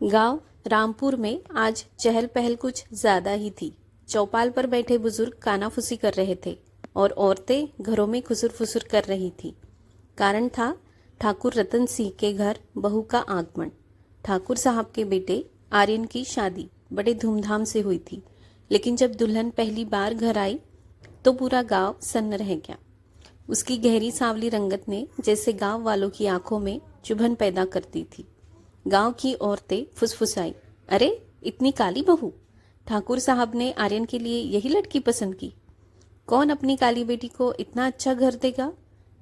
गांव रामपुर में आज चहल पहल कुछ ज्यादा ही थी। चौपाल पर बैठे बुजुर्ग कानाफूसी कर रहे थे और औरतें घरों में खुसुर फुसुर कर रही थी। कारण था ठाकुर रतन सिंह के घर बहू का आगमन। ठाकुर साहब के बेटे आर्यन की शादी बड़े धूमधाम से हुई थी, लेकिन जब दुल्हन पहली बार घर आई तो पूरा गांव सन्न रह गया। उसकी गहरी सांवली रंगत ने जैसे गांव वालों की आंखों में चुभन पैदा करती थी। गांव की औरतें फुसफुसाई, अरे इतनी काली बहू! ठाकुर साहब ने आर्यन के लिए यही लड़की पसंद की। कौन अपनी काली बेटी को इतना अच्छा घर देगा?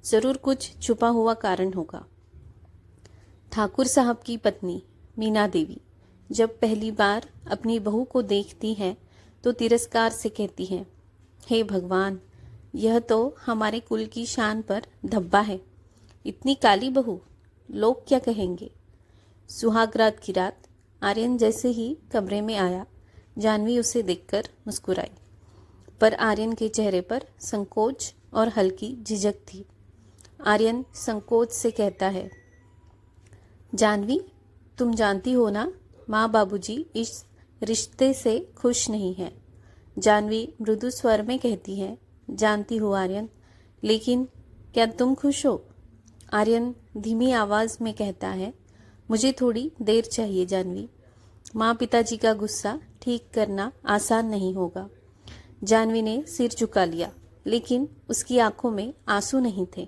जरूर कुछ छुपा हुआ कारण होगा। ठाकुर साहब की पत्नी मीना देवी जब पहली बार अपनी बहू को देखती हैं तो तिरस्कार से कहती हैं, हे भगवान, यह तो हमारे कुल की शान पर धब्बा है। इतनी काली बहू, लोग क्या कहेंगे? सुहाग रात की रात आर्यन जैसे ही कमरे में आया, जानवी उसे देखकर मुस्कुराई, पर आर्यन के चेहरे पर संकोच और हल्की झिझक थी। आर्यन संकोच से कहता है, जानवी, तुम जानती हो ना, माँ बाबूजी इस रिश्ते से खुश नहीं है। जानवी मृदु स्वर में कहती है, जानती हो आर्यन, लेकिन क्या तुम खुश हो? आर्यन धीमी आवाज में कहता है, मुझे थोड़ी देर चाहिए जानवी। माँ पिताजी का गुस्सा ठीक करना आसान नहीं होगा। जानवी ने सिर झुका लिया, लेकिन उसकी आंखों में आंसू नहीं थे।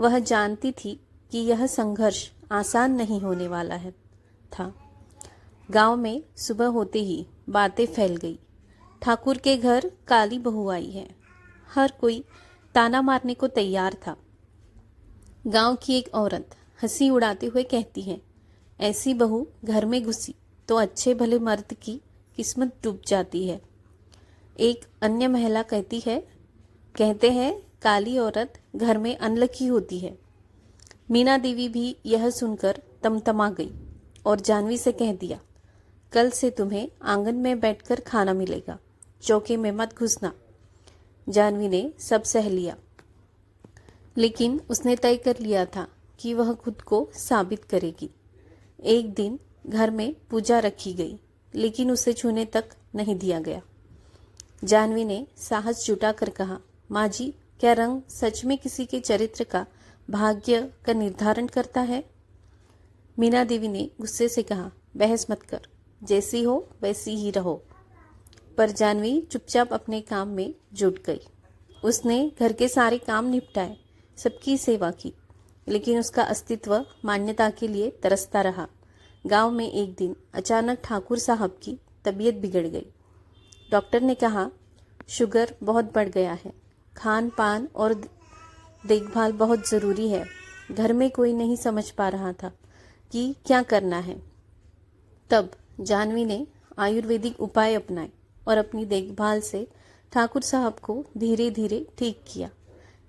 वह जानती थी कि यह संघर्ष आसान नहीं होने वाला था। गांव में सुबह होते ही बातें फैल गई। ठाकुर के घर काली बहू आई है। हर कोई ताना मारने को तैयार था। गांव की एक औरत हंसी उड़ाते हुए कहती है, ऐसी बहू घर में घुसी तो अच्छे भले मर्द की किस्मत डूब जाती है। एक अन्य महिला कहते हैं काली औरत घर में अनलकी होती है। मीना देवी भी यह सुनकर तमतमा गई और जानवी से कह दिया, कल से तुम्हें आंगन में बैठकर खाना मिलेगा, चौके में मत घुसना। जानवी ने सब सह लिया, लेकिन उसने तय कर लिया था कि वह खुद को साबित करेगी। एक दिन घर में पूजा रखी गई, लेकिन उसे छूने तक नहीं दिया गया। जानवी ने साहस जुटा कर कहा, माँ जी, क्या रंग सच में किसी के चरित्र का, भाग्य का निर्धारण करता है? मीना देवी ने गुस्से से कहा, बहस मत कर, जैसी हो वैसी ही रहो। पर जानवी चुपचाप अपने काम में जुट गई। उसने घर के सारे काम निपटाए, सबकी सेवा की, लेकिन उसका अस्तित्व मान्यता के लिए तरसता रहा। गांव में एक दिन अचानक ठाकुर साहब की तबीयत बिगड़ गई। डॉक्टर ने कहा, शुगर बहुत बढ़ गया है, खान पान और देखभाल बहुत ज़रूरी है। घर में कोई नहीं समझ पा रहा था कि क्या करना है। तब जानवी ने आयुर्वेदिक उपाय अपनाए और अपनी देखभाल से ठाकुर साहब को धीरे धीरे ठीक किया।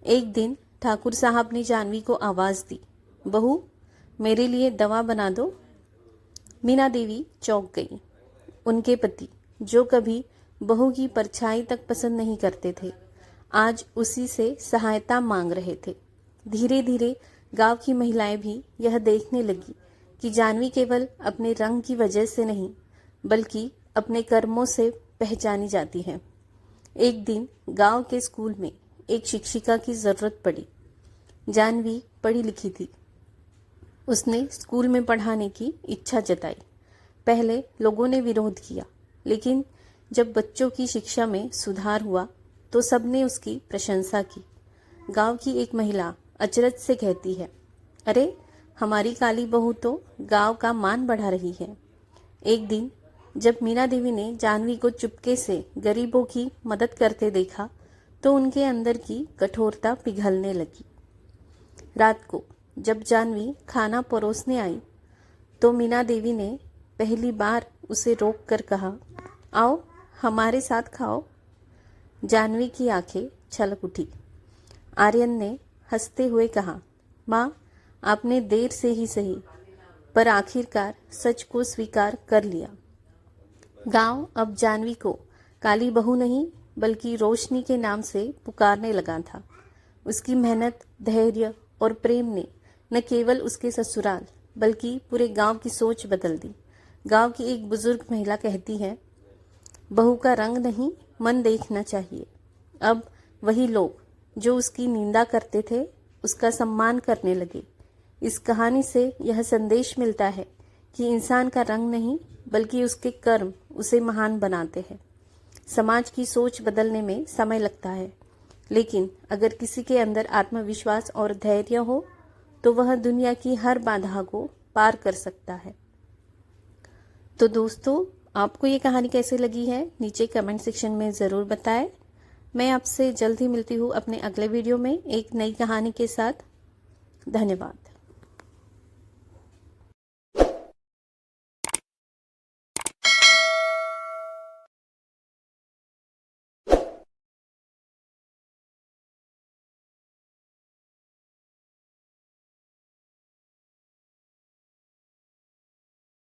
एक दिन ठाकुर साहब ने जानवी को आवाज़ दी, बहू, मेरे लिए दवा बना दो। मीना देवी चौंक गई। उनके पति, जो कभी बहू की परछाई तक पसंद नहीं करते थे, आज उसी से सहायता मांग रहे थे। धीरे धीरे गांव की महिलाएं भी यह देखने लगी कि जानवी केवल अपने रंग की वजह से नहीं, बल्कि अपने कर्मों से पहचानी जाती है। एक दिन गांव के स्कूल में एक शिक्षिका की जरूरत पड़ी। जानवी पढ़ी लिखी थी। उसने स्कूल में पढ़ाने की इच्छा जताई। पहले लोगों ने विरोध किया, लेकिन जब बच्चों की शिक्षा में सुधार हुआ तो सबने उसकी प्रशंसा की। गांव की एक महिला अचरज से कहती है, अरे हमारी काली बहू तो गांव का मान बढ़ा रही है। एक दिन जब मीना देवी ने जानवी को चुपके से गरीबों की मदद करते देखा तो उनके अंदर की कठोरता पिघलने लगी। रात को जब जानवी खाना परोसने आई तो मीना देवी ने पहली बार उसे रोक कर कहा, आओ हमारे साथ खाओ। जानवी की आंखें छलक उठी। आर्यन ने हंसते हुए कहा, माँ, आपने देर से ही सही, पर आखिरकार सच को स्वीकार कर लिया। गांव अब जानवी को काली बहू नहीं बल्कि रोशनी के नाम से पुकारने लगा था। उसकी मेहनत, धैर्य और प्रेम ने न केवल उसके ससुराल बल्कि पूरे गांव की सोच बदल दी। गांव की एक बुजुर्ग महिला कहती है, बहू का रंग नहीं मन देखना चाहिए। अब वही लोग जो उसकी निंदा करते थे उसका सम्मान करने लगे। इस कहानी से यह संदेश मिलता है कि इंसान का रंग नहीं बल्कि उसके कर्म उसे महान बनाते हैं। समाज की सोच बदलने में समय लगता है, लेकिन अगर किसी के अंदर आत्मविश्वास और धैर्य हो तो वह दुनिया की हर बाधा को पार कर सकता है। तो दोस्तों, आपको ये कहानी कैसे लगी है नीचे कमेंट सेक्शन में ज़रूर बताएं। मैं आपसे जल्द ही मिलती हूँ अपने अगले वीडियो में एक नई कहानी के साथ। धन्यवाद।